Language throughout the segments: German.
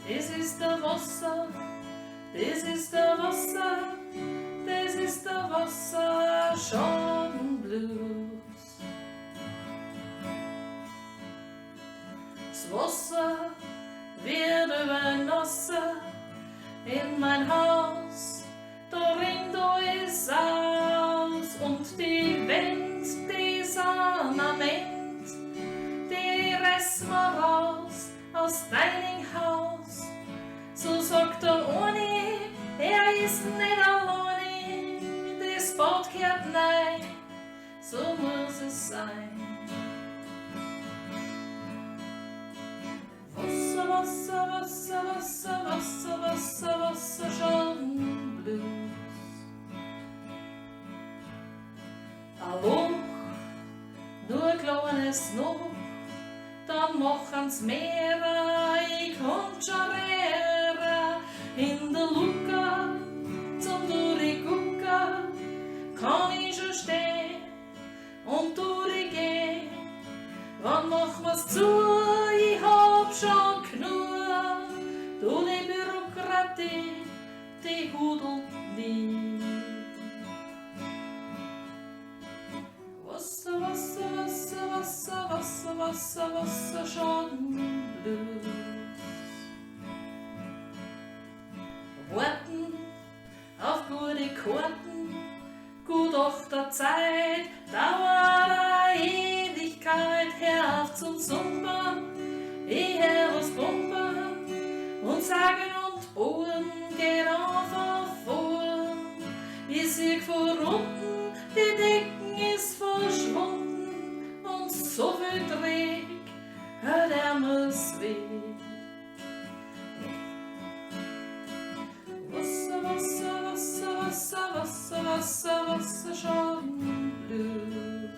das ist der Wasser, das ist der Wasser, das ist der Wasserschadenblues. Das Wasser wird übernassen in mein Haus, da rinnt alles aus und die Wände, die sind am Ende, die reißen wir raus aus deinem Haus. So sagt der eine, er ist nicht alleine, das Bad gehört rein, so muss es sein. Wasser, Wasser, Wasser, Wasser, Wasser, Wasser, Wasserschadenblues. Ein Loch, nur ein kleines noch, dann machen's Meere, ich komm schon rehren. In der Luca, zum Durchgucken, kann ich schon stehen und durchgehen. Wann machen wir's zu? Ich hab schon genug. Du, die Bürokratie, die hudelt nie. Wasser, Wasser, Wasser, Wasser, Wasser, Wasser, Wasserschadenblues. Warten auf gute Karten, gut auf der Zeit, dauert eine Ewigkeit, hör auf zum Sumpern, ich hör was bumpern und sagen und bohren, geht einfach vor. Ich sieh von unten, die Decken ist verschwunden und so viel Dreck, der muss weg. Wasser, Wasser, Wasser, Wasser, Wasser, Wasser, Wasserschadenblues.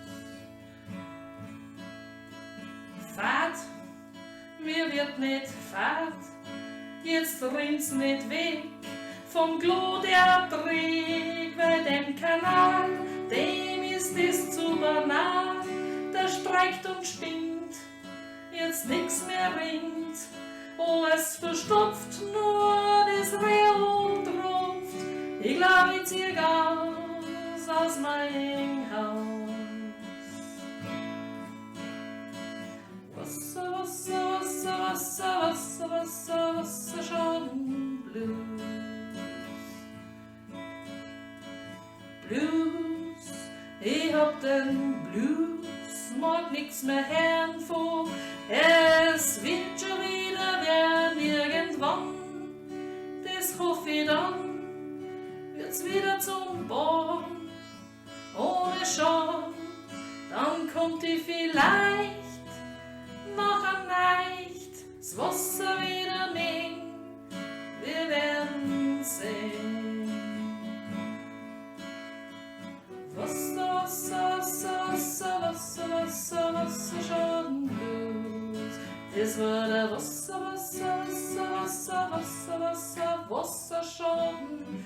Fahrt, mir wird nicht fahrt, jetzt rinnt's nicht weg vom Klo der Dreck, weil dem Kanal, dem ist es zu banal, der streikt und spinnt, jetzt nix mehr rinnt, alles verstopft, nur das Real tropft, ich glaub, ich zieh Gas aus meinem Haus. Wasser, Wasser, Wasser, Wasser, Wasser, Wasser, Wasserschadenblues. Blues, ich hab den Blues, mag nix mehr hören von, es wird schon wieder werden irgendwann, das hoff ich dann, wird's wieder zum Born, ohne Scham, dann kommt ich vielleicht noch am Nacht, das Wasser wieder mengen, wir werden sehen. Wasser, Wasser, Wasser, Wasser, Wasser, Wasser, Wasserschadenblues. Das war der Wasser, Wasser, Wasser, Wasser, Wasser, Wasser, Wasserschaden.